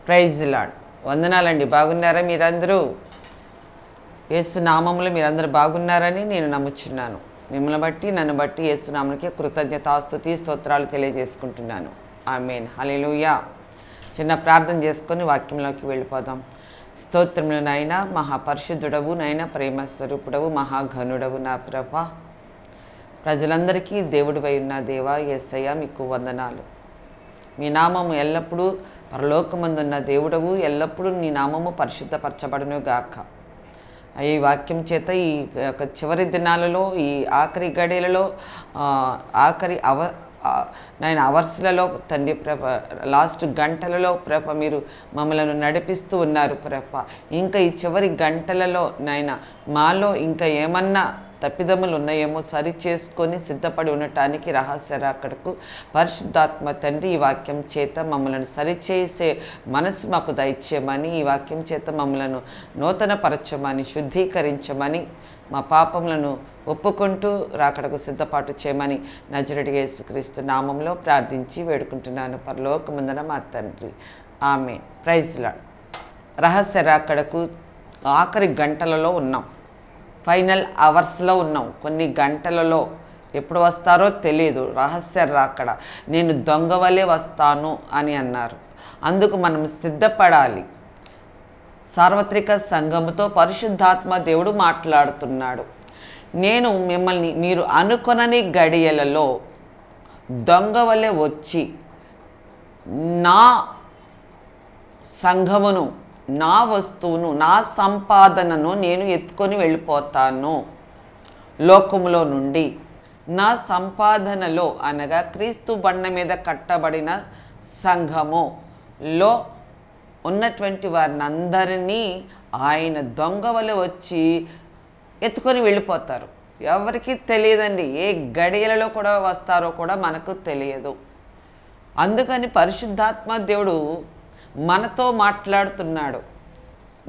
Praise lord. వందనాలండి. బాగున్నారా మీరందరూ? యేసు నామములో మీరందరూ బాగున్నారని నేను నమ్ముచున్నాను. మిమ్మల్ని బట్టి నన్ను బట్టి యేసు నామమునకే కృతజ్ఞతాస్తుతి స్తోత్రాలు తెలియజేసుకుంటున్నాను. ఆమేన్. హల్లెలూయా. చిన్న ప్రార్థన చేసుకొని వాక్యంలోకి వెళ్ళిపోదాం. స్తోత్రములు నాయనా, మహాపరిశుద్ధుడవు నాయనా, ప్రేమ స్వరూపుడవు, మహాఘనుడవు నా ప్రభా, ప్రజలందరికీ దేవుడివై ఉన్న దేవా యేసయ్య, మీకు వందనాలు. మీ నామము ఎల్లప్పుడూ పరలోకమందున్న దేవుడవు, ఎల్లప్పుడూ నీ నామము పరిశుద్ధపరచబడును గాక. ఈ వాక్యం చేత ఈ యొక్క చివరి దినాలలో, ఈ ఆఖరి గడియలలో, ఆఖరి నేను అవర్స్లలో తండ్రి ప్రభ, లాస్ట్ గంటలలో ప్రభ మీరు మమ్మలను నడిపిస్తూ ఉన్నారు ప్రభ. ఇంకా ఈ చివరి గంటలలో నాయన మాలో ఇంకా ఏమన్నా తప్పిదములు ఉన్నాయేమో సరి చేసుకొని సిద్ధపడి ఉండటానికి రహస్య రాకడకు పరిశుద్ధాత్మ తండ్రి ఈ వాక్యం చేత మమ్మల్ని సరిచేసే మనసు మాకు దయచేయమని, ఈ వాక్యం చేత మమ్మలను నూతనపరచమని, శుద్ధీకరించమని, మా పాపములను ఒప్పుకుంటూ రాకడకు సిద్ధపాటు చేయమని నజరుడి యేసుక్రీస్తు నామంలో ప్రార్థించి వేడుకుంటున్నాను పరలోకమందున మా తండ్రి. ఆమేన్. Praise Lord. రహస్య రాకడకు ఆఖరి గంటలలో ఉన్నాం. ఫైనల్ అవర్స్లో ఉన్నాం. కొన్ని గంటలలో ఎప్పుడు వస్తారో తెలియదు. రహస్య రాకడ. నేను దొంగ వలె వస్తాను అని అన్నారు. అందుకు మనం సిద్ధపడాలి. సార్వత్రిక సంఘముతో పరిశుద్ధాత్మ దేవుడు మాట్లాడుతున్నాడు. నేను మిమ్మల్ని మీరు అనుకొనని గడియలలో దొంగ వలె వచ్చి నా సంఘమును, నా వస్తువును, నా సంపాదనను నేను ఎత్తుకొని వెళ్ళిపోతాను లోకములో నుండి. నా సంపాదనలో అనగా క్రీస్తు బండ మీద కట్టబడిన సంఘములో ఉన్నటువంటి వారిని అందరినీ ఆయన దొంగ వలె వచ్చి ఎత్తుకొని వెళ్ళిపోతారు. ఎవరికి తెలియదండి. ఏ గడియలలో కూడా వస్తారో కూడా మనకు తెలియదు. అందుకని పరిశుద్ధాత్మ దేవుడు మనతో మాట్లాడుతున్నాడు.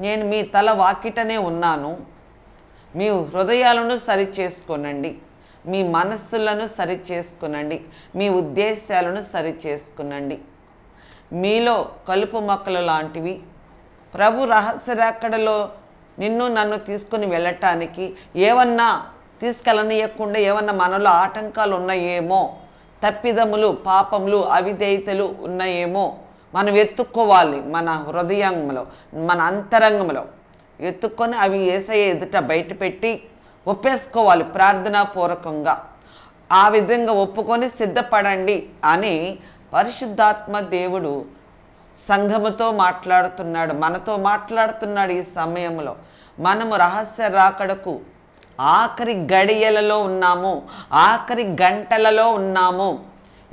నేను మీ తల వాకిటనే ఉన్నాను, మీ హృదయాలను సరిచేసుకోనండి, మీ మనస్సులను సరిచేసుకునండి, మీ ఉద్దేశాలను సరిచేసుకునండి. మీలో కలుపు మొక్కలు లాంటివి ప్రభు రహస్య రాకడలో నిన్ను నన్ను తీసుకొని వెళ్ళటానికి ఏమన్నా తీసుకెళ్ళనీయకుండా ఏమన్నా మనలో ఆటంకాలు ఉన్నాయేమో, తప్పిదములు, పాపములు, అవిధేయతలు ఉన్నాయేమో మనం ఎత్తుక్కోవాలి. మన హృదయంలో, మన అంతరంగంలో ఎత్తుక్కొని అవి యేసయ్య ఎదుట బయట పెట్టి ఒప్పేసుకోవాలి ప్రార్థనాపూర్వకంగా. ఆ విధంగా ఒప్పుకొని సిద్ధపడండి అని పరిశుద్ధాత్మ దేవుడు సంఘముతో మాట్లాడుతున్నాడు, మనతో మాట్లాడుతున్నాడు. ఈ సమయంలో మనము రహస్య రాకడకు ఆఖరి గడియలలో ఉన్నాము, ఆఖరి గంటలలో ఉన్నాము.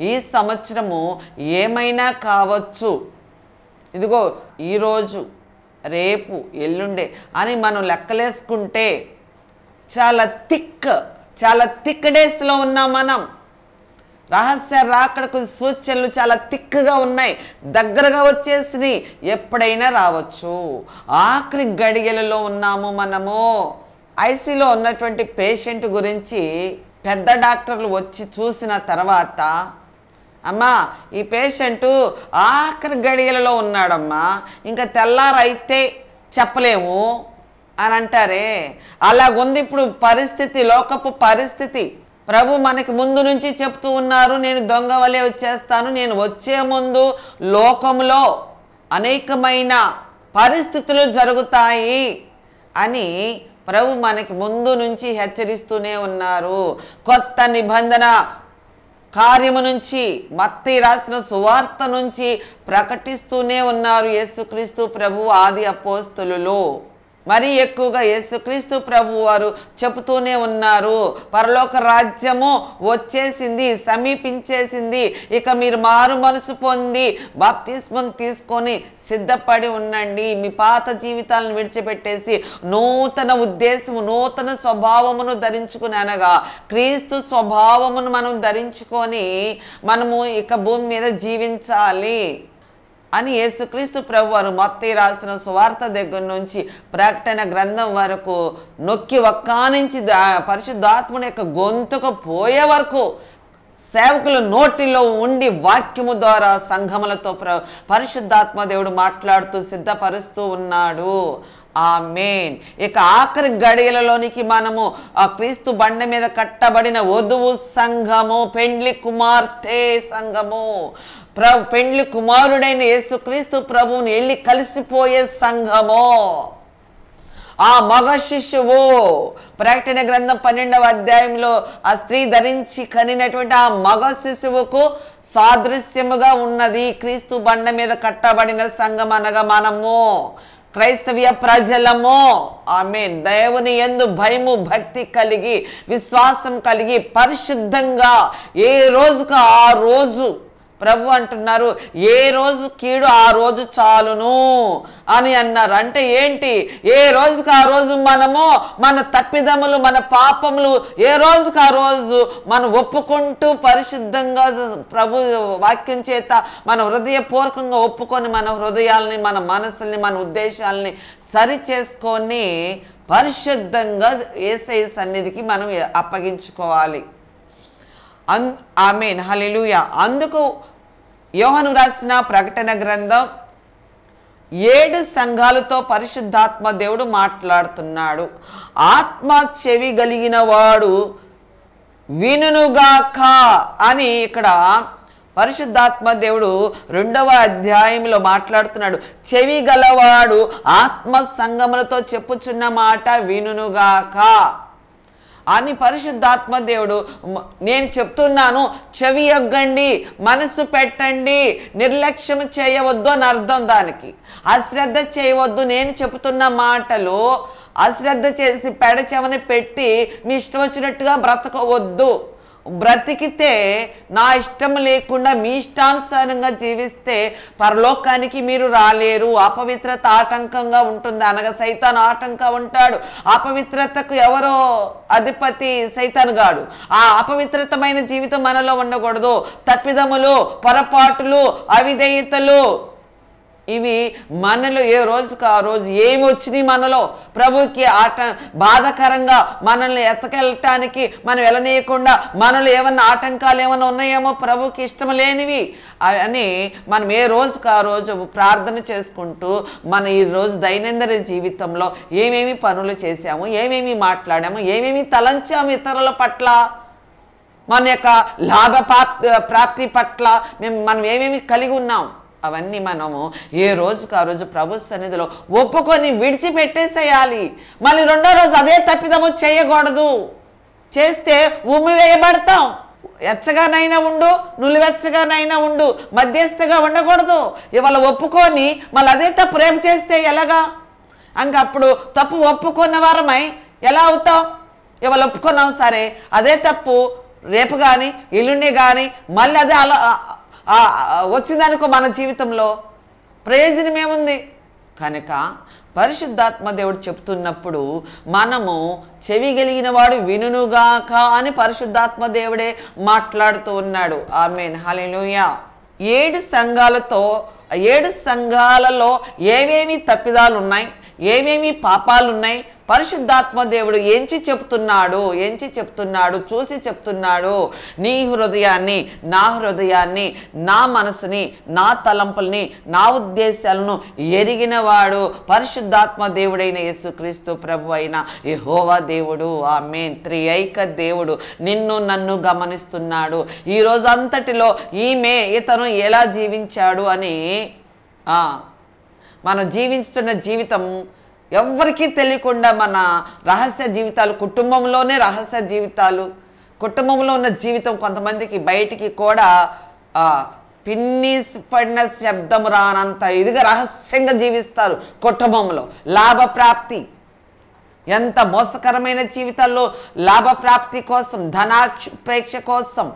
ఈ సంవత్సరము ఏమైనా కావచ్చు. ఇదిగో ఈరోజు, రేపు, ఎల్లుండే అని మనం లెక్కలేసుకుంటే చాలా థిక్ డేస్లో ఉన్నాం మనం. రహస్య రాకడకు సూచనలు చాలా థిక్గా ఉన్నాయి, దగ్గరగా వచ్చేసినాయి, ఎప్పుడైనా రావచ్చు. ఆఖరి గడియలలో ఉన్నాము మనము. ఐసీలో ఉన్నటువంటి పేషెంట్ గురించి పెద్ద డాక్టర్లు వచ్చి చూసిన తర్వాత, అమ్మా ఈ పేషెంటు ఆఖరి గడియలలో ఉన్నాడమ్మా, ఇంకా తెల్లారైతే చెప్పలేము అని అంటారే. అలాగుంది ఇప్పుడు పరిస్థితి, లోకపు పరిస్థితి. ప్రభు మనకి ముందు నుంచి చెప్తూ ఉన్నారు, నేను దొంగ వలె వచ్చేస్తాను, నేను వచ్చే ముందు లోకంలో అనేకమైన పరిస్థితులు జరుగుతాయి అని ప్రభు మనకి ముందు నుంచి హెచ్చరిస్తూనే ఉన్నారు. కొత్త నిబంధన కార్యము నుంచి, మత్తయి రాసిన సువార్త నుంచి ప్రకటిస్తూనే ఉన్నారు యేసుక్రీస్తు ప్రభు, ఆది అపోస్తలులు. మరీ ఎక్కువగా యేసుక్రీస్తు ప్రభు వారు చెబుతూనే ఉన్నారు, పరలోక రాజ్యము వచ్చేసింది, సమీపించేసింది, ఇక మీరు మారు మనసు పొంది బాప్తిస్మం తీసుకొని సిద్ధపడి ఉండండి. మీ పాత జీవితాలను విడిచిపెట్టేసి నూతన ఉద్దేశము, నూతన స్వభావమును ధరించుకుని, అనగా క్రీస్తు స్వభావమును మనం ధరించుకొని మనము ఇక భూమి మీద జీవించాలి అని యేసుక్రీస్తు ప్రభువారు మత్తయి రాసిన సువార్త దగ్గర నుంచి ప్రకటన గ్రంథం వరకు నొక్కి ఒక్కానించి పరిశుద్ధాత్ముని యొక్క గొంతుకు పోయే వరకు సేవకుల నోటిలో ఉండి వాక్యము ద్వారా సంఘములతో పరిశుద్ధాత్మ దేవుడు మాట్లాడుతూ సిద్ధపరుస్తూ ఉన్నాడు. ఆమేన్. ఇక ఆఖరి గడియలలోనికి మనము ఆ క్రీస్తు బండ మీద కట్టబడిన వధువు సంఘము, పెండ్లి కుమార్తె సంఘము, పెండ్లి కుమారుడైన యేసుక్రీస్తు ప్రభువుని వెళ్ళి కలిసిపోయే సంఘము, ఆ మగ శిశువు ప్రకటన గ్రంథం 12వ అధ్యాయంలో ఆ స్త్రీ ధరించి కనినటువంటి ఆ మగ శిశువుకు సాదృశ్యముగా ఉన్నది క్రీస్తు బండ మీద కట్టబడిన సంఘం అనగా మనము క్రైస్తవ్య ప్రజలము. ఆమేన్. దేవుని యందు భయము భక్తి కలిగి విశ్వాసం కలిగి పరిశుద్ధంగా ఏ రోజుకు ఆ రోజు ప్రభు అంటున్నారు, ఏ రోజు కీడు ఆ రోజు చాలును అని అన్నారు. అంటే ఏంటి? ఏ రోజుకి ఆ రోజు మనము మన తప్పిదములు మన పాపములు ఏ రోజుకి ఆ రోజు మనం ఒప్పుకుంటూ పరిశుద్ధంగా ప్రభు వాక్యం చేత మన హృదయపూర్వకంగా ఒప్పుకొని మన హృదయాల్ని మన మనసుల్ని మన ఉద్దేశాలని సరి చేసుకొని పరిశుద్ధంగా యేసయ్య సన్నిధికి మనం అప్పగించుకోవాలి. ఆమేన్. హల్లెలూయా. అందుకు యోహాను రాసిన ప్రకటన గ్రంథం 7 సంఘాలతో పరిశుద్ధాత్మ దేవుడు మాట్లాడుతున్నాడు. ఆత్మ చెవి కలిగిన వాడు వినుగాక అని ఇక్కడ పరిశుద్ధాత్మ దేవుడు 2వ అధ్యాయంలో మాట్లాడుతున్నాడు. చెవి గలవాడు ఆత్మ సంఘములతో చెప్పుచున్న మాట వినుగాక అని పరిశుద్ధాత్మ దేవుడు నేను చెప్తున్నాను, చెవి యొగ్గండి, మనసు పెట్టండి, నిర్లక్ష్యం చేయవద్దు అని అర్థం. దానికి అశ్రద్ధ చేయవద్దు. నేను చెప్తున్న మాటలు అశ్రద్ధ చేసి పెడచెవని పెట్టి మీ ఇష్టం వచ్చినట్టుగా బ్రతకవద్దు. బ్రతికితే నా ఇష్టం లేకుండా మీ ఇష్టానుసారంగా జీవిస్తే పరలోకానికి మీరు రాలేరు. అపవిత్రత ఆటంకంగా ఉంటుంది, అనగా సైతాన్ ఆటంకం ఉంటాడు. అపవిత్రతకు ఎవరో అధిపతి సైతాన్ గాడు. ఆ అపవిత్రతమైన జీవితం మనలో ఉండకూడదు. తప్పిదములు, పొరపాటులు, అవిధేయతలు ఇవి మనలో ఏ రోజుకు ఆ రోజు ఏమి వచ్చినాయి మనలో ప్రభుకి బాధకరంగా మనల్ని ఎత్తకెళ్ళటానికి మనం వెళ్ళనీయకుండా మనలో ఏమన్నా ఆటంకాలు ఏమైనా ఉన్నాయేమో ప్రభుకి ఇష్టం లేనివి అని మనం ఏ రోజుకు ఆ రోజు ప్రార్థన చేసుకుంటూ మన ఈ రోజు దైనందిన జీవితంలో ఏమేమి పనులు చేశాము, ఏమేమి మాట్లాడాము, ఏమేమి తలంచాము ఇతరుల పట్ల, మన యొక్క లాభ ప్రాప్తి పట్ల మనం ఏమేమి కలిగి ఉన్నాం, అవన్నీ మనము ఏ రోజుకు ఆ రోజు ప్రభు సన్నిధిలో ఒప్పుకొని విడిచిపెట్టేసేయాలి. మళ్ళీ 2వ రోజు అదే తప్పిదము చేయకూడదు. చేస్తే ఉమ్మివేయబడతాం. ఎచ్చగానైనా ఉండు, నులివెచ్చగానైనా ఉండు, మధ్యస్థగా ఉండకూడదు. ఇవాళ ఒప్పుకొని మళ్ళీ అదే తప్పు రేపు చేస్తే ఎలాగా? అప్పుడు తప్పు ఒప్పుకున్న వారమై ఎలా అవుతాం? ఇవాళ ఒప్పుకున్నాం సరే, అదే తప్పు రేపు కానీ ఎల్లుండి కానీ మళ్ళీ అదే అలా వచ్చిందనుకో మన జీవితంలో ప్రయోజనం ఏముంది? కనుక పరిశుద్ధాత్మ దేవుడు చెప్తున్నప్పుడు మనము చెవి కలిగిన వాడు వినుగాక అని పరిశుద్ధాత్మ దేవుడే మాట్లాడుతూ ఉన్నాడు. ఆమేన్. హల్లెలూయా. 7 సంఘాలతో 7 సంఘాలలో ఏమేమి తప్పిదాలు ఉన్నాయి, ఏమేమి పాపాలు ఉన్నాయి, పరిశుద్ధాత్మ దేవుడు ఎంచి చెప్తున్నాడు, చూసి చెప్తున్నాడు. నీ హృదయాన్ని, నా హృదయాన్ని, నా మనసుని, నా తలంపుల్ని, నా ఉద్దేశాలను ఎరిగినవాడు పరిశుద్ధాత్మ దేవుడైన యేసుక్రీస్తు ప్రభు అయిన యెహోవా దేవుడు. ఆమేన్. త్రియేక దేవుడు నిన్ను నన్ను గమనిస్తున్నాడు. ఈ రోజు అంతటిలో ఇతను ఎలా జీవించాడు అని మనం జీవిస్తున్న జీవితం ఎవరికీ తెలియకుండా మన రహస్య జీవితాలు, కుటుంబంలోనే రహస్య జీవితాలు, కుటుంబంలో ఉన్న జీవితం కొంతమందికి బయటికి కూడా పిన్నీసి పడిన శబ్దం రానంత ఇదిగా రహస్యంగా జీవిస్తారు. కుటుంబంలో లాభప్రాప్తి, ఎంత మోసకరమైన జీవితాల్లో లాభప్రాప్తి కోసం, ధనాపేక్ష కోసం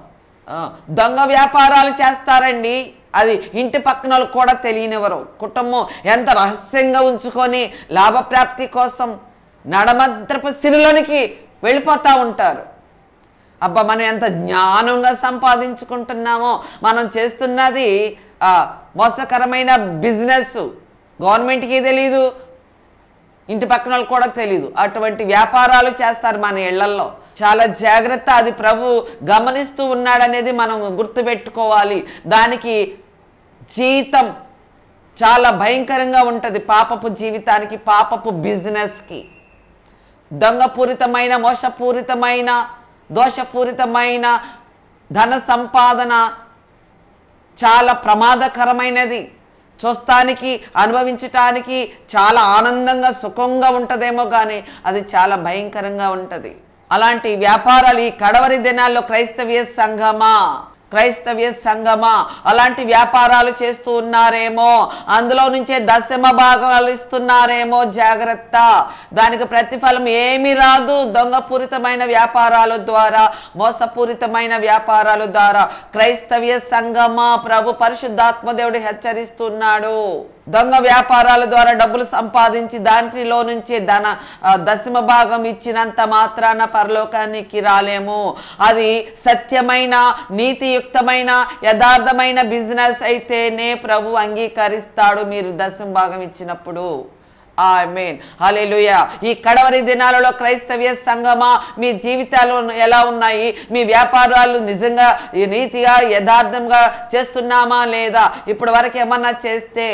దొంగ వ్యాపారాలు చేస్తారండి. అది ఇంటి పక్కన వాళ్ళు కూడా తెలియనివ్వరు. కుటుంబం ఎంత రహస్యంగా ఉంచుకొని లాభప్రాప్తి కోసం నడమద్రపు సిరిలోనికి వెళ్ళిపోతూ ఉంటారు. అబ్బా, మనం ఎంత జ్ఞానంగా సంపాదించుకుంటున్నామో. మనం చేస్తున్నది మోసకరమైన బిజినెస్, గవర్నమెంట్కి తెలీదు, ఇంటి పక్కన వాళ్ళు కూడా తెలియదు. అటువంటి వ్యాపారాలు చేస్తారు మన ఇళ్లల్లో. చాలా జాగ్రత్త, అది ప్రభు గమనిస్తూ ఉన్నాడనేది మనం గుర్తుపెట్టుకోవాలి. దానికి జీతం చాలా భయంకరంగా ఉంటుంది. పాపపు జీవితానికి, పాపపు బిజినెస్కి, దొంగపూరితమైన, మోసపూరితమైన, దోషపూరితమైన ధన సంపాదన చాలా ప్రమాదకరమైనది. చూస్తానికి, అనుభవించటానికి చాలా ఆనందంగా, సుఖంగా ఉంటుందేమో కానీ అది చాలా భయంకరంగా ఉంటుంది. అలాంటి వ్యాపారాలు ఈ కడవరి దినాల్లో క్రైస్తవ్య సంఘమా అలాంటి వ్యాపారాలు చేస్తూ ఉన్నారేమో, అందులో నుంచే దశమ భాగాలు ఇస్తున్నారేమో, జాగ్రత్త. దానికి ప్రతిఫలం ఏమీ రాదు. దొంగపూరితమైన వ్యాపారాల ద్వారా, మోసపూరితమైన వ్యాపారాల ద్వారా క్రైస్తవ్య సంఘమా, ప్రభు పరిశుద్ధాత్మ దేవుడు హెచ్చరిస్తున్నాడు. దొంగ వ్యాపారాల ద్వారా డబ్బులు సంపాదించి దాంట్లో నుంచి దశమ భాగం ఇచ్చినంత మాత్రాన పరలోకానికి రాలేము. అది సత్యమైన, నీతియుక్తమైన, యథార్థమైన బిజినెస్ అయితేనే ప్రభు అంగీకరిస్తాడు మీరు దశమ భాగం ఇచ్చినప్పుడు. ఆమేన్, హల్లెలూయా. ఈ కడవరి దినాలలో క్రైస్తవ్య సంఘమా, మీ జీవితాలు ఎలా ఉన్నాయి? మీ వ్యాపారాలు నిజంగా నీతిగా, యథార్థంగా చేస్తున్నామా లేదా? ఇప్పటి వరకు ఏమన్నా చేస్తే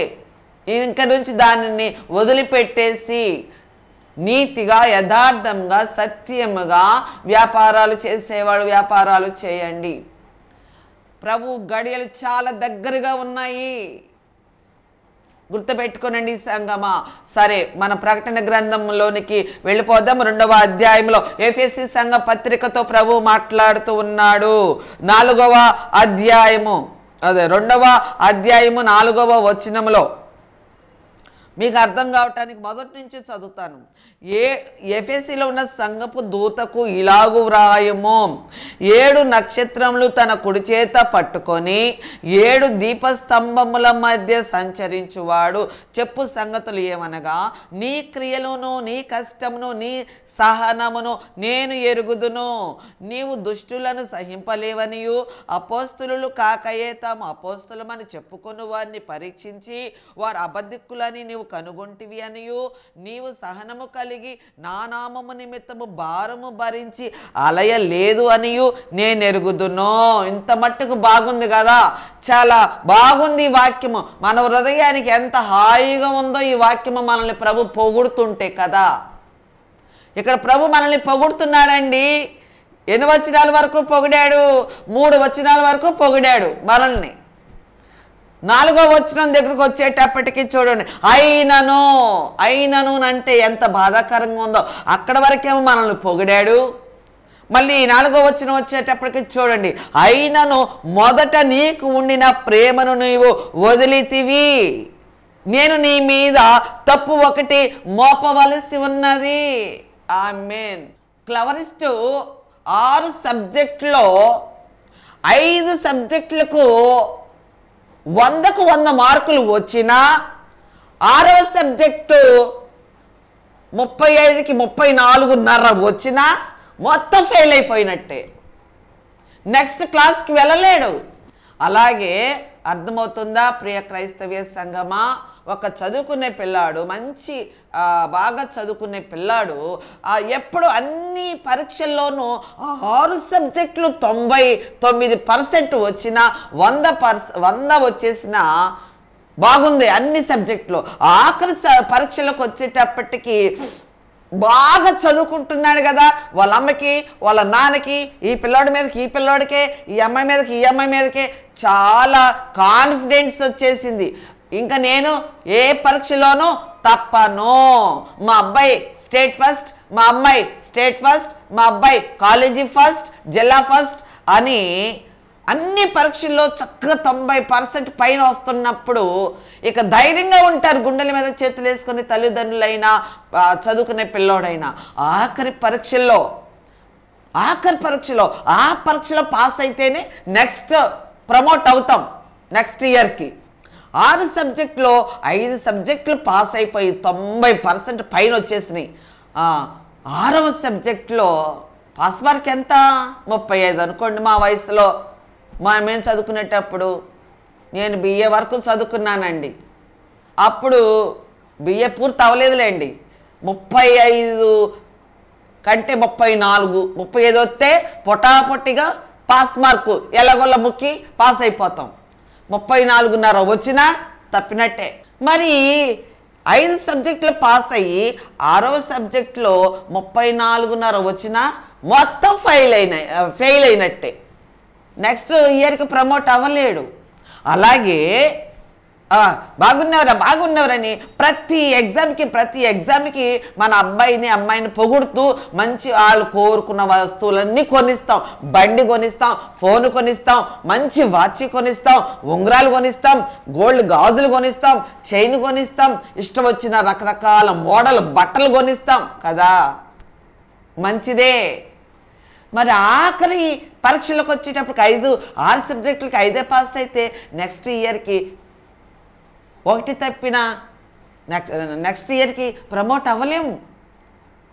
ఇంక నుంచి దానిని వదిలిపెట్టేసి నీతిగా, యథార్థంగా, సత్యముగా వ్యాపారాలు చేసేవాళ్ళు వ్యాపారాలు చేయండి. ప్రభు గడియలు చాలా దగ్గరగా ఉన్నాయి, గుర్తుపెట్టుకోనండి సంగమా. సరే, మన ప్రకటన గ్రంథంలోనికి వెళ్ళిపోదాం. 2వ అధ్యాయంలో ఎఫెసీ సంఘ పత్రికతో ప్రభు మాట్లాడుతూ ఉన్నాడు. 4వ అధ్యాయము, 2వ అధ్యాయము 4వ వచనంలో మీకు అర్థం కావటానికి మొదటి నుంచి చదువుతాను. ఎఫెసీలో ఉన్న సంఘపు దూతకు ఇలాగు వ్రాయము, 7 నక్షత్రములు తన కుడి చేత పట్టుకొని 7 దీపస్తంభముల మధ్య సంచరించువాడు చెప్పు సంగతులు ఏమనగా, నీ క్రియలను, నీ కష్టమును, నీ సహనమును నేను ఎరుగుదును. నీవు దుష్టులను సహింపలేవనియు, అపోస్తులు కాకయే తాము అపోస్తులమని చెప్పుకొని వారిని పరీక్షించి వారు అబద్ధికులని నీవు కనుగొంటివి అనియు, నీవు సహనము కలిగి నా నామము నిమిత్తము భారము భరించి అలయలేదు అనియు నేను ఎరుగుదును. ఇంత మట్టుకు బాగుంది కదా, చాలా బాగుంది ఈ వాక్యము. మన హృదయానికి ఎంత హాయిగా ఉందో ఈ వాక్యము మనల్ని ప్రభు పొగుడుతుంటే కదా. ఇక్కడ ప్రభు మనల్ని పొగుడుతున్నాడండి. ఎన్ని వచనాల వరకు పొగిడాడు? 3 వచనాల వరకు పొగిడాడు మనల్ని. 4వ వచనం దగ్గరకు వచ్చేటప్పటికి చూడండి, అయినను అంటే ఎంత బాధాకరంగా ఉందో. అక్కడ వరకేమో మనల్ని పొగిడాడు. మళ్ళీ 4వ వచనం వచ్చేటప్పటికి చూడండి, అయినను మొదట నీకు ఉండిన ప్రేమను నీవు వదిలితివి, నేను నీ మీద తప్పు ఒకటి మోపవలసి ఉన్నది. ఆమేన్. క్లవరిస్టు 6 సబ్జెక్టులో 5 సబ్జెక్టులకు 100కు 100 మార్కులు వచ్చినా 6వ సబ్జెక్టు 35కి 34.5 వచ్చినా మొత్తం ఫెయిల్ అయిపోయినట్టే, నెక్స్ట్ క్లాస్కి వెళ్ళలేడు. అలాగే అర్థమవుతుందా ప్రియ క్రైస్తవ్య సంఘమా? ఒక చదువుకునే పిల్లాడు, మంచి బాగా చదువుకునే పిల్లాడు ఎప్పుడు అన్ని పరీక్షల్లోనూ 6 సబ్జెక్టులు 99% వచ్చినా 100 వచ్చేసినా బాగుంది అన్ని సబ్జెక్టులు. ఆఖరి పరీక్షలకు వచ్చేటప్పటికి బాగా చదువుకుంటున్నాడు కదా, వాళ్ళ అమ్మకి, వాళ్ళ నాన్నకి, ఈ పిల్లోడి మీదకి, ఈ పిల్లోడికే, ఈ అమ్మాయి మీదకి, ఈ అమ్మాయి మీదకే చాలా కాన్ఫిడెన్స్ వచ్చేసింది. ఇంకా నేను ఏ పరీక్షలోనూ తప్పను, మా అబ్బాయి స్టేట్ ఫస్ట్, మా అమ్మాయి స్టేట్ ఫస్ట్, మా అబ్బాయి కాలేజీ ఫస్ట్, జిల్లా ఫస్ట్ అని అన్ని పరీక్షల్లో చక్కగా 90% పైన వస్తున్నప్పుడు ఇక ధైర్యంగా ఉంటారు, గుండెల మీద చేతులు వేసుకొని తల్లిదండ్రులైనా చదువుకునే పిల్లోడైనా. ఆఖరి పరీక్షలో ఆ పరీక్షలో పాస్ అయితేనే నెక్స్ట్ ప్రమోట్ అవుతాం నెక్స్ట్ ఇయర్కి. 6 సబ్జెక్టులో 5 సబ్జెక్టులు పాస్ అయిపోయి 90% పైన వచ్చేసినాయి. 6వ సబ్జెక్టులో పాస్ మార్క్ ఎంత? 35 అనుకోండి. మా వయసులో మేము చదువుకునేటప్పుడు నేను BA వరకు చదువుకున్నానండి. అప్పుడు BA పూర్తి అవ్వలేదులేండి, 35 కంటే 34, 35 వస్తే పొటాపొట్టిగా పాస్ మార్కు ఎలాగోలా ముక్కి పాస్ అయిపోతాం. 34.5 వచ్చినా తప్పినట్టే. మరి 5 సబ్జెక్టులు పాస్ అయ్యి 6వ సబ్జెక్టులో 34.5 వచ్చినా మొత్తం ఫెయిల్ అయినట్టే. నెక్స్ట్ ఇయర్కి ప్రమోట్ అవ్వలేడు. అలాగే బాగున్నవరని ప్రతి ఎగ్జామ్కి మన అమ్మాయిని పొగుడుతూ మంచి వాళ్ళు కోరుకున్న వస్తువులన్నీ కొనిస్తాం. బండి కొనిస్తాం, ఫోన్ కొనిస్తాం, మంచి వాచ్ కొనిస్తాం, ఉంగరాలు కొనిస్తాం, గోల్డ్ గాజులు కొనిస్తాం, చైన్ కొనిస్తాం, ఇష్టం వచ్చిన రకరకాల మోడల్ బట్టలు కొనిస్తాం కదా, మంచిదే. మరి ఆఖరి పరీక్షలకు వచ్చేటప్పటికి 6 సబ్జెక్టులకి 5 పాస్ అయితే నెక్స్ట్ ఇయర్కి 1 తప్పినా నెక్స్ట్ ఇయర్కి ప్రమోట్ అవ్వలేము.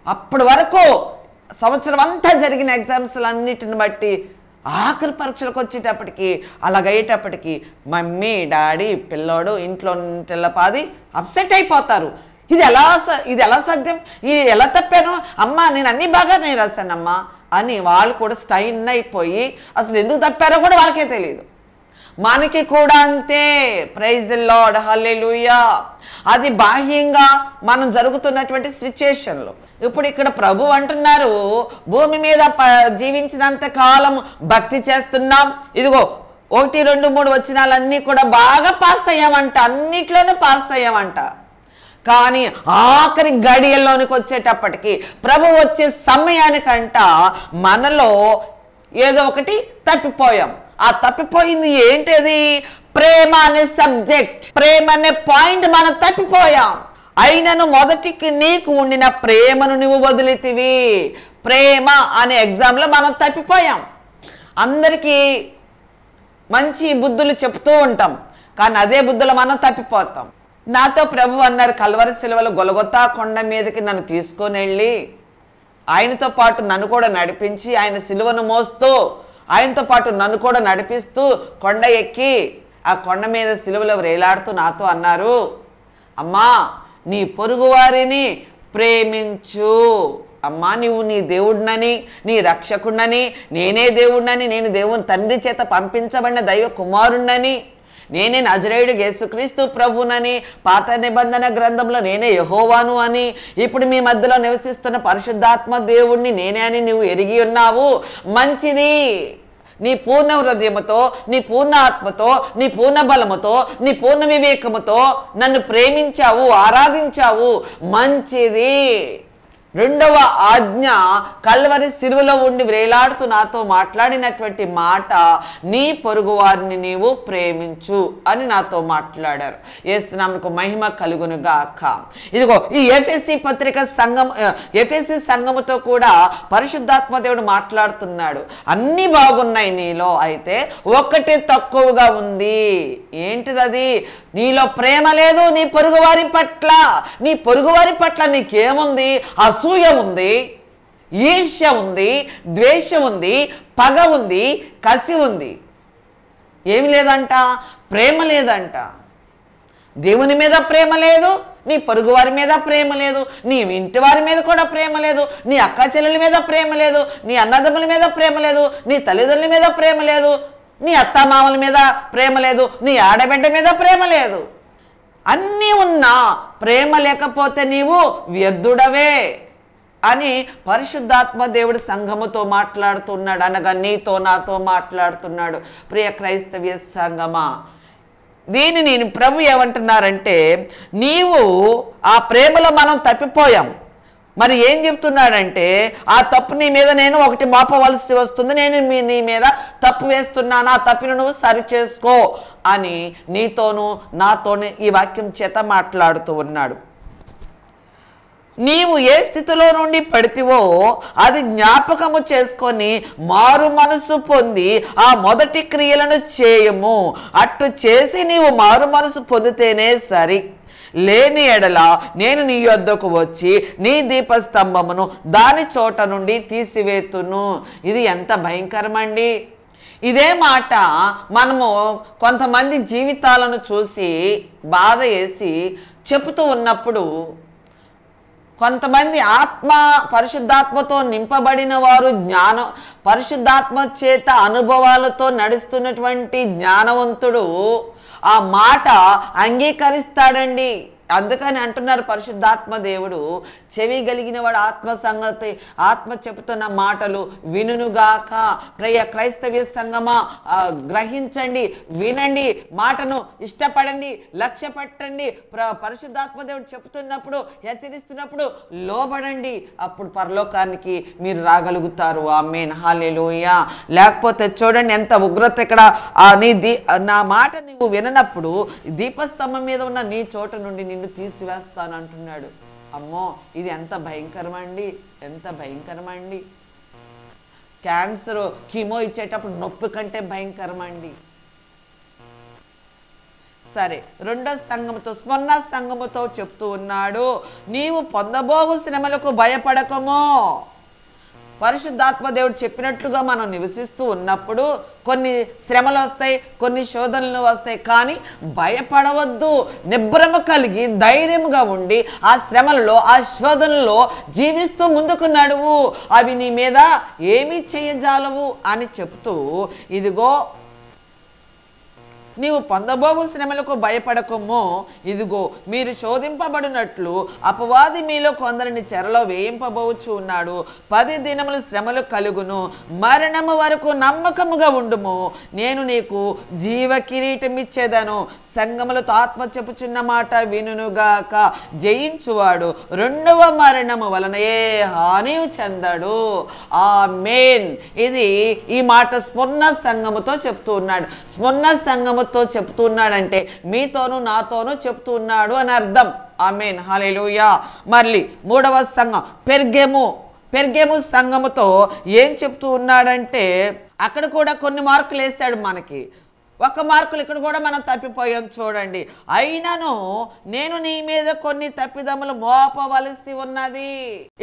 అప్పటి వరకు సంవత్సరం అంతా జరిగిన ఎగ్జామ్స్లన్నిటిని బట్టి ఆఖరి పరీక్షలకు వచ్చేటప్పటికి అలాగయ్యేటప్పటికి మమ్మీ డాడీ పిల్లోడు ఇంట్లో తెల్లపాది అప్సెట్ అయిపోతారు. ఇది ఎలా సాధ్యం, ఇది ఎలా తప్పాను అమ్మా, నేను అన్నీ బాగానే రాశానమ్మా అని వాళ్ళు కూడా స్టైన్ అయిపోయి అసలు ఎందుకు తప్పారో కూడా వాళ్ళకే తెలియదు. మనకి కూడా అంతే. ప్రైజ్ ది లార్డ్, హల్లెలూయా. అది బాహ్యంగా మనం జరుగుతున్నటువంటి సిచ్యుయేషన్లో. ఇప్పుడు ఇక్కడ ప్రభు అంటున్నారు, భూమి మీద జీవించినంత కాలం భక్తి చేస్తున్నాం, ఇదిగో 1, 2, 3 వచనాలన్నీ కూడా బాగా పాస్ అయ్యామంట, అన్నిట్లోనూ పాస్ అయ్యామంట. కానీ ఆఖరి గడియల్లోనికి వచ్చేటప్పటికి ప్రభు వచ్చే సమయానికంట మనలో ఏదో ఒకటి తప్పిపోయాం. ఆ తప్పిపోయింది ఏంటిది? ప్రేమ అనే సబ్జెక్ట్, ప్రేమ అనే పాయింట్ మనం తప్పిపోయాం. అయినను మొదటికి నీకు ఉండిన ప్రేమను నువ్వు వదిలితివి. ప్రేమ అనే ఎగ్జామ్లో మనం తప్పిపోయాం. అందరికీ మంచి బుద్ధులు చెప్తూ ఉంటాం, కానీ అదే బుద్ధులు మనం తప్పిపోతాం. నాతో ప్రభు అన్నారు, కల్వరి సిలువలో గొలగొతా కొండ మీదకి నన్ను తీసుకొని వెళ్ళి ఆయనతో పాటు నన్ను కూడా నడిపించి, ఆయన సిలువను మోస్తూ ఆయనతో పాటు నన్ను కూడా నడిపిస్తూ కొండ ఎక్కి ఆ కొండ మీద సిలువలో వేలాడుతూ నాతో అన్నారు, అమ్మా నీ పొరుగువారిని ప్రేమించు. అమ్మా నువ్వు నీ దేవుడినని, నీ రక్షకుడినని, నేనే దేవుడినని, నేను దేవుని తండ్రి చేత పంపించబడిన దైవ కుమారుణ్ణని, నేనే నజరేయుడు యేసుక్రీస్తు ప్రభునని, పాత నిబంధన గ్రంథంలో నేనే యెహోవాను అని, ఇప్పుడు మీ మధ్యలో నివసిస్తున్న పరిశుద్ధాత్మ దేవుణ్ణి నేనే అని నువ్వు ఎరిగి ఉన్నావు. మంచిది. నీ పూర్ణ హృదయముతో, నీ పూర్ణ ఆత్మతో, నీ పూర్ణ బలముతో, నీ పూర్ణ వివేకముతో నన్ను ప్రేమించావు, ఆరాధించావు, మంచిది. రెండవ ఆజ్ఞ కల్వరి సిలువలో ఉండి వేలాడుతూ నాతో మాట్లాడినటువంటి మాట, నీ పొరుగు వారిని నీవు ప్రేమించు అని నాతో మాట్లాడారు. యేసు నామమునకు మహిమ కలుగును గాక. ఇదిగో ఈ ఎఫెసీ సంఘముతో కూడా పరిశుద్ధాత్మ దేవుడు మాట్లాడుతున్నాడు. అన్నీ బాగున్నాయి నీలో, అయితే ఒక్కటే తక్కువగా ఉంది. ఏంటిదది? నీలో ప్రేమ లేదు నీ పొరుగువారి పట్ల. నీ పొరుగువారి పట్ల నీకేముంది? అసూయ ఉంది, ఈర్ష్య ఉంది, ద్వేషం ఉంది, పగ ఉంది, కసి ఉంది. ఏమి లేదంట? ప్రేమ లేదంట. దేవుని మీద ప్రేమ లేదు, నీ పొరుగువారి మీద ప్రేమ లేదు, నీ ఇంటి వారి మీద కూడా ప్రేమ లేదు, నీ అక్క చెల్లెల మీద ప్రేమ లేదు, నీ అన్నదమ్ముల మీద ప్రేమ లేదు, నీ తల్లిదండ్రుల మీద ప్రేమ లేదు, నీ అత్తమామల మీద ప్రేమ లేదు, నీ ఆడబిడ్డ మీద ప్రేమ లేదు. అన్నీ ఉన్నా ప్రేమ లేకపోతే నీవు వ్యర్థుడవే అని పరిశుద్ధాత్మ దేవుడు సంఘముతో మాట్లాడుతున్నాడు. అనగా నీతో నాతో మాట్లాడుతున్నాడు. ప్రియ క్రైస్తవ్య సంఘమా, దీన్ని నేను ప్రభు ఏమంటున్నారంటే, నీవు ఆ ప్రేమలో మనం తప్పిపోయాం. మరి ఏం చెప్తున్నాడంటే, ఆ తప్పు నీ మీద నేను ఒకటి మోపవలసి వస్తుంది, నేను నీ మీద తప్పు వేస్తున్నాను, ఆ తప్పును నువ్వు సరి చేసుకో అని నీతోనూ నాతోనే ఈ వాక్యం చేత మాట్లాడుతూ ఉన్నాడు. నీవు ఏ స్థితిలో నుండి పడితివో అది జ్ఞాపకము చేసుకొని మారు మనసు పొంది ఆ మొదటి క్రియలను చేయము. అట్టు చేసి నీవు మారు మనసు పొందితేనే సరి. లేని ఎడల నేను నీ యొద్దకు వచ్చి నీ దీపస్తంభమును దాని చోట నుండి తీసివేతును. ఇది ఎంత భయంకరమండి. ఇదే మాట మనము కొంతమంది జీవితాలను చూసి బాధ వేసి చెబుతూ ఉన్నప్పుడు కొంతమంది పరిశుద్ధాత్మతో నింపబడిన వారు పరిశుద్ధాత్మ చేత అనుభవాలతో నడుస్తున్నటువంటి జ్ఞానవంతుడు ఆ మాట అంగీకరిస్తాడండి. అందుకని అంటున్నారు పరిశుద్ధాత్మ దేవుడు, చెవి కలిగిన వాడు ఆత్మ చెబుతున్న మాటలు వినుగాక. క్రైస్తవ్య సంగమా, గ్రహించండి, వినండి, మాటను ఇష్టపడండి, లక్ష్య పెట్టండి. పరిశుద్ధాత్మ దేవుడు చెప్తున్నప్పుడు, హెచ్చరిస్తున్నప్పుడు లోబడండి. అప్పుడు పరలోకానికి మీరు రాగలుగుతారు. ఆమేన్, హల్లెలూయా. లేకపోతే చూడండి ఎంత ఉగ్రత ఇక్కడ. నా మాట నువ్వు విననప్పుడు దీపస్తంభం మీద ఉన్న నీ చోట నుండి నిన్ను తీసివేస్తాను అంటున్నాడు. అమ్మో, ఇది ఎంత భయంకరమండి, ఎంత భయంకరమండి. క్యాన్సర్ కీమో ఇచ్చేటప్పుడు నొప్పి కంటే భయంకరమండి. సరే, రెండో సంఘముతో, స్మరణ సంఘముతో చెప్తూ ఉన్నాడు, నీవు పొందబోవు శ్రమలకు భయపడకము. పరిశుద్ధాత్మ దేవుడు చెప్పినట్లుగా మనం నివసిస్తూ ఉన్నప్పుడు కొన్ని శ్రమలు వస్తాయి, కొన్ని శోధనలు వస్తాయి, కానీ భయపడవద్దు. నిబ్రమ కలిగి ధైర్యంగా ఉండి ఆ శ్రమలలో, ఆ శోధనలో జీవిస్తూ ముందుకు నడువు. అవి నీ మీద ఏమీ చేయజాలవు అని చెప్తూ, ఇదిగో నీవు పొందబోవు శ్రమలకు భయపడకము. ఇదిగో మీరు శోధింపబడినట్లు అపవాది మీలో కొందరిని చెరలో వేయింపబోవచ్చు ఉన్నాడు. 10 దినములు శ్రమలు కలుగును, మరణము వరకు నమ్మకముగా ఉండుము, నేను నీకు జీవ కిరీటం ఇచ్చేదను. సంగములతో ఆత్మ చెప్పుచున్న మాట వినుగాక. జయించువాడు రెండవ మరణము వలన ఏ హాని చెందడు. ఆమేన్. ఇది ఈ మాట స్మరణ సంఘముతో చెప్తూ ఉన్నాడు. స్మరణ సంఘముతో చెప్తూ ఉన్నాడంటే మీతోనూ నాతోనూ చెప్తూ ఉన్నాడు అని అర్థం. ఆమేన్, హల్లెలూయా. మళ్ళీ మూడవ సంఘం పెర్గెము సంఘముతో ఏం చెప్తూ ఉన్నాడంటే అక్కడ కూడా కొన్ని మార్కులు వేశాడు మనకి. ఒక మార్కులు ఇక్కడ కూడా మనం తప్పిపోయాం చూడండి. అయినను నేను నీ మీద కొన్ని తప్పిదములు మోపవలసి ఉన్నది.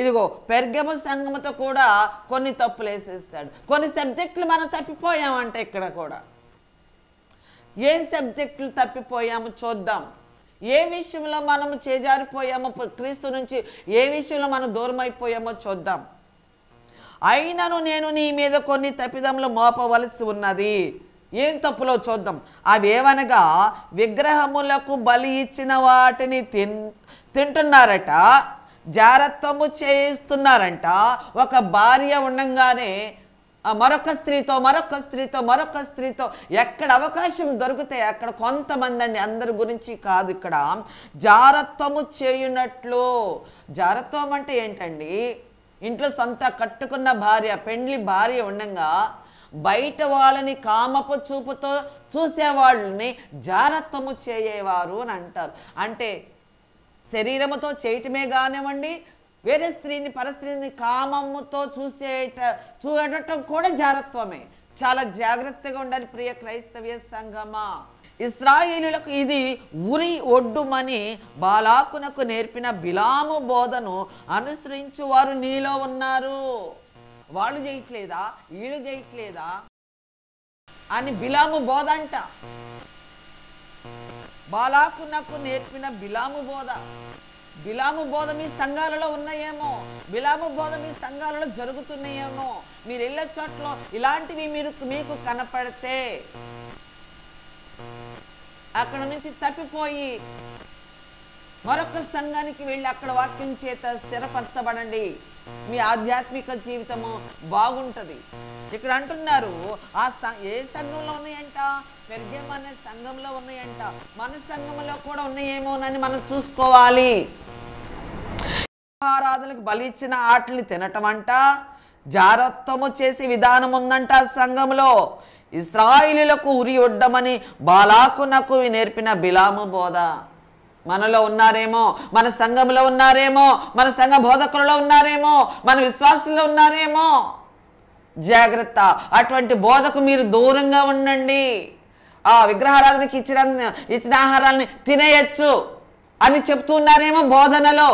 ఇదిగో పెర్గెము సంఘముతో కూడా కొన్ని తప్పులు వేసేస్తాడు. కొన్ని సబ్జెక్టులు మనం తప్పిపోయామంటే ఇక్కడ కూడా ఏం సబ్జెక్టులు తప్పిపోయాము చూద్దాం. ఏ విషయంలో మనము చేజారిపోయామో, క్రీస్తు నుంచి ఏ విషయంలో మనం దూరం అయిపోయామో చూద్దాం. అయినను నేను నీ మీద కొన్ని తప్పిదములు మోపవలసి ఉన్నది. ఏం తప్పులో చూద్దాం. అవేవనగా విగ్రహములకు బలి ఇచ్చిన వాటిని తింటున్నారట, జారత్వము చేయిస్తున్నారంట. ఒక భార్య ఉండంగానే మరొక స్త్రీతో ఎక్కడ అవకాశం దొరికితే అక్కడ కొంతమంది అండి, అందరి గురించి కాదు, ఇక్కడ జారత్వము చేయునట్లు. జారత్వం అంటే ఏంటండి? ఇంట్లో సొంత కట్టుకున్న భార్య, పెండ్లి భార్య ఉండంగా బయట వాళ్ళని కామపు చూపుతో చూసేవాళ్ళని జారత్వము చేయవారు అని అంటారు. అంటే శరీరముతో చేయటమే కానివ్వండి, వేరే స్త్రీని, పరస్త్రీని కామముతో చూడటం కూడా జారత్వమే. చాలా జాగ్రత్తగా ఉండాలి ప్రియ క్రైస్తవ్య సంఘమా. ఇశ్రాయేలులకు ఇది ఉరి ఒడ్డుమని బాలాకునకు నేర్పిన బిలాము బోధను అనుసరించు వారు నీలో ఉన్నారు. వాళ్ళు చేయట్లేదా, వీళ్ళు చేయట్లేదా అని బిలాము బోధ అంట. బాలాకునకు నేర్పిన బిలాము బోధ మీ సంఘాలలో ఉన్నాయేమో, బిలాము బోధ మీ సంఘాలలో జరుగుతున్నాయేమో. మీరు వెళ్ళే చోట్ల ఇలాంటివి మీకు కనపడితే అక్కడ నుంచి తప్పిపోయి మరొక సంఘానికి వెళ్ళి అక్కడ వాక్యం చేత స్థిరపరచబడండి. మీ ఆధ్యాత్మిక జీవితము బాగుంటుంది. ఇక్కడ అంటున్నారు ఏ సంఘంలో ఉన్నాయంట? పెర్గెము అనే సంఘంలో ఉన్నాయంట. మన సంఘంలో కూడా ఉన్నాయేమోనని మనం చూసుకోవాలి. ఆరాధనకు బలి ఇచ్చిన ఆటల్ని తినటం అంట, జారత్వము చేసే విధానం ఉందంట సంఘంలో. ఇశ్రాయేలులకు ఉరి ఒడ్డమని బాలాకునకు నేర్పిన బిలాము బోధ మనలో ఉన్నారేమో, మన సంఘంలో ఉన్నారేమో, మన సంఘ బోధకులలో ఉన్నారేమో, మన విశ్వాసంలో ఉన్నారేమో. జాగ్రత్త, అటువంటి బోధకు మీరు దూరంగా ఉండండి. ఆ విగ్రహారాధనకి ఇచ్చిన ఆహారాన్ని తినేయచ్చు అని చెప్తున్నారేమో బోధనలో.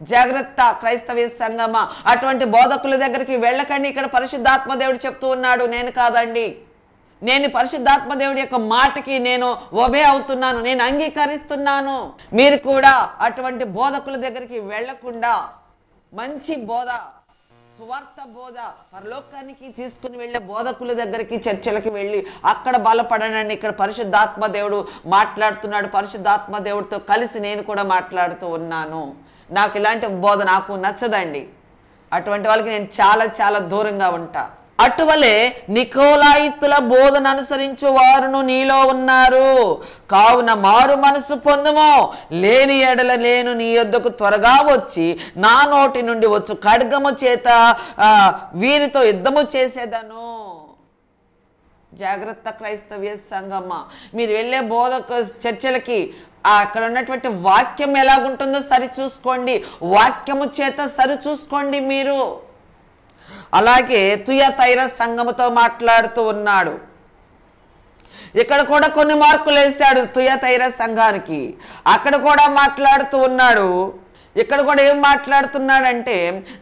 జాగ్రత్త క్రైస్తవ సంఘమా, అటువంటి బోధకుల దగ్గరికి వెళ్ళకండి. ఇక్కడ పరిశుద్ధాత్మ దేవుడు చెప్తూ ఉన్నాడు, నేను కాదండి. నేను పరిశుద్ధాత్మ దేవుడి యొక్క మాటకి నేను ఒబే అవుతున్నాను, నేను అంగీకరిస్తున్నాను. మీరు కూడా అటువంటి బోధకుల దగ్గరికి వెళ్లకుండా మంచి బోధ, సువార్త బోధ, పరలోకానికి తీసుకుని వెళ్ళే బోధకుల దగ్గరికి, చర్చలకి వెళ్ళి అక్కడ బలపడనండి. ఇక్కడ పరిశుద్ధాత్మ దేవుడు మాట్లాడుతున్నాడు. పరిశుద్ధాత్మ దేవుడితో కలిసి నేను కూడా మాట్లాడుతూ ఉన్నాను. నాకు ఇలాంటి బోధ నాకు నచ్చదండి. అటువంటి వాళ్ళకి నేను చాలా చాలా దూరంగా ఉంటా. అటువలే నికోలాయితుల బోధన అనుసరించు వారును నీలో ఉన్నారు. కావున మారు మనసు పొందుమో, లేని ఎడల నేను నీ యొద్దకు త్వరగా వచ్చి నా నోటి నుండి వచ్చు ఖడ్గము చేత వీరితో యుద్ధము చేసేదను. జాగ్రత్త క్రైస్తవ్య సంఘమా, మీరు వెళ్ళే బోధక చర్చలకి అక్కడ ఉన్నటువంటి వాక్యం ఎలాగుంటుందో సరి చూసుకోండి. వాక్యము చేత సరి చూసుకోండి మీరు. అలాగే తుయతైర సంఘముతో మాట్లాడుతూ ఉన్నాడు. ఇక్కడ కూడా కొన్ని మార్కులు వేశాడు తుయతైర సంఘానికి. అక్కడ కూడా మాట్లాడుతూ ఉన్నాడు. ఇక్కడ కూడా ఏం మాట్లాడుతున్నాడంటే,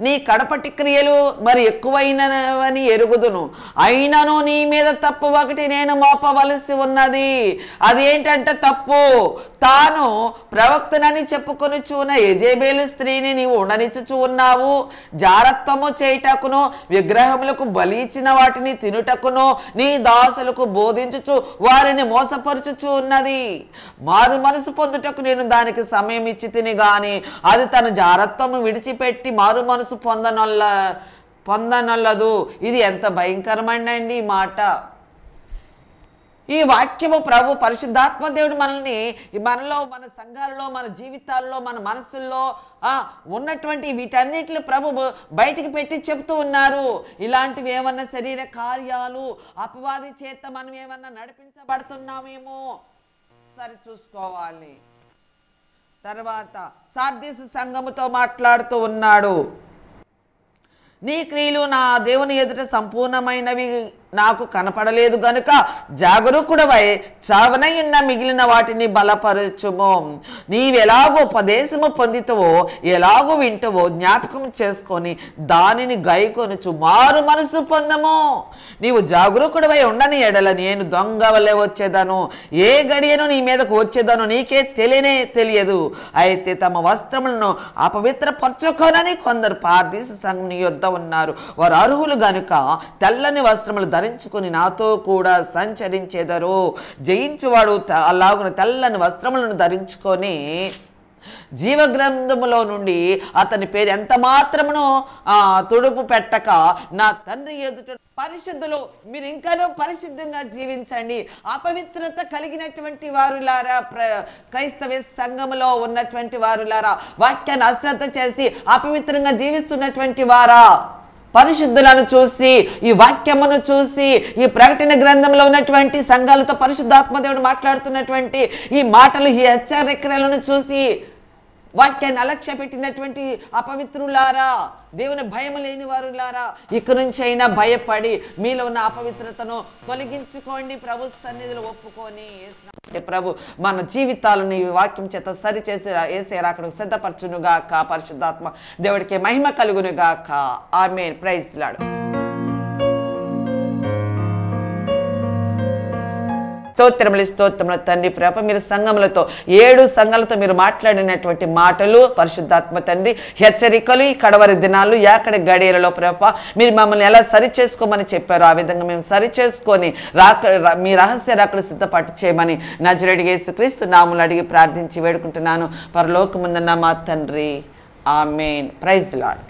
నీ కడపటి క్రియలు మరి ఎక్కువైనవని ఎరుగుదును, అయినను నీ మీద తప్పు ఒకటి నేను మోపవలసి ఉన్నది. అదేంటంటే తప్పు, తాను ప్రవక్తనని చెప్పుకొనుచు ఉన్న యెజెబెలు స్త్రీని నీవు ఉండనిచ్చుచు ఉన్నావు. జారత్వము చేయుటకును విగ్రహములకు బలి ఇచ్చిన వాటిని తినుటకును నీ దాసులకు బోధించుచు వారిని మోసపరుచుచు ఉన్నది. మారు మనసు పొందుటకు నేను దానికి సమయం ఇచ్చి తిని గాని అది తన జారత్వము విడిచిపెట్టి మారు మనసు పొందనొల్లదు. ఇది ఎంత భయంకరమండి ఈ మాట. ఈ వాక్యము ప్రభు పరిశుద్ధాత్మ దేవుడు మనలో, మన సంఘాలలో, మన జీవితాల్లో, మన మనసుల్లో ఉన్నటువంటి వీటన్నిటిని ప్రభు బయటికి పెట్టి చెప్తూ ఉన్నారు. ఇలాంటివి ఏమన్నా శరీర కార్యాలు, అపవాది చేత మనం ఏమన్నా నడిపించబడుతున్నామేమో సరి చూసుకోవాలి. తర్వాత సార్దీసు సంఘముతో మాట్లాడుతూ ఉన్నాడు. నీ క్రియలు నా దేవుని ఎదుట సంపూర్ణమైనవి నాకు కనపడలేదు గనుక జాగరూకుడవై చావనయున్న మిగిలిన వాటిని బలపరచుము. నీవెలాగో ఉపదేశము పొందితవో, ఎలాగో వింటవో జ్ఞాపకం చేసుకొని దానిని గైకొనుచు మారు మనసు పొందము. నీవు జాగరూకుడవై ఉండని ఎడల నేను దొంగ వలె వచ్చేదను, ఏ గడియను నీ మీదకు వచ్చేదను నీకే తెలియదు. అయితే తమ వస్త్రములను అపవిత్రపరచుకోనని కొందరు పారదీసు సంఘం నీ యొద్ద ఉన్నారు. వారు అర్హులు గనుక తెల్లని వస్త్రములు ధరించుకుని నాతో కూడా సంచరించెదరు. జయించువాడు అలాగున తెల్లని వస్త్రములను ధరించుకొని జీవగ్రంథములో నుండి అతని పేరు ఎంత మాత్రమును తుడుపు పెట్టక నా తండ్రి ఎదుట పరిశుద్ధులు. మీరు ఇంకానూ పరిశుద్ధంగా జీవించండి. అపవిత్రత కలిగినటువంటి వారులారా, క్రైస్తవ సంఘములో ఉన్నటువంటి వారులారా, వాక్యాన్ని అశ్రద్ధ చేసి అపవిత్రంగా జీవిస్తున్నటువంటి వారా, పరిశుద్ధులను చూసి, ఈ వాక్యమును చూసి, ఈ ప్రకటన గ్రంథంలో ఉన్నటువంటి సంఘాలతో పరిశుద్ధాత్మదేవుడు మాట్లాడుతున్నటువంటి ఈ మాటలు, ఈ హెచ్చరికలను చూసి వాక్యాన్ని అలక్ష్య పెట్టినటువంటి అపవిత్రులారా, దేవుని భయం లేని వారులారా, ఇక నుంచి అయినా భయపడి మీలో ఉన్న అపవిత్రతను తొలగించుకోండి. ప్రభు సన్నిధిలో ఒప్పుకొని ప్రభు మన జీవితాలను ఈ వాక్యం చేత సరిచేసి యేసయ్య రాకడకు సిద్ధపరచునుగాక. పరిశుద్ధాత్మ దేవుడికి మహిమ కలుగునుగాక. ఆమేన్. Praise the Lord. స్తోత్రములు తండ్రి ప్రభ, మీరు సంఘములతో 7 సంఘాలతో మీరు మాట్లాడినటువంటి మాటలు పరిశుద్ధాత్మ తండ్రి, హెచ్చరికలు, ఈ కడవరి దినాలు, యాకడ గడియలలో ప్రభ మీరు మమ్మల్ని ఎలా సరి చేసుకోమని చెప్పారో ఆ విధంగా మేము సరి చేసుకొని మీ రహస్య రాకడ సిద్ధపాటు చేయమని నజరేయుడైన యేసుక్రీస్తు నామములో అడిగి ప్రార్థించి వేడుకుంటున్నాను పరలోకమందున్న మా తండ్రి. ఆమేన్. Praise the lord.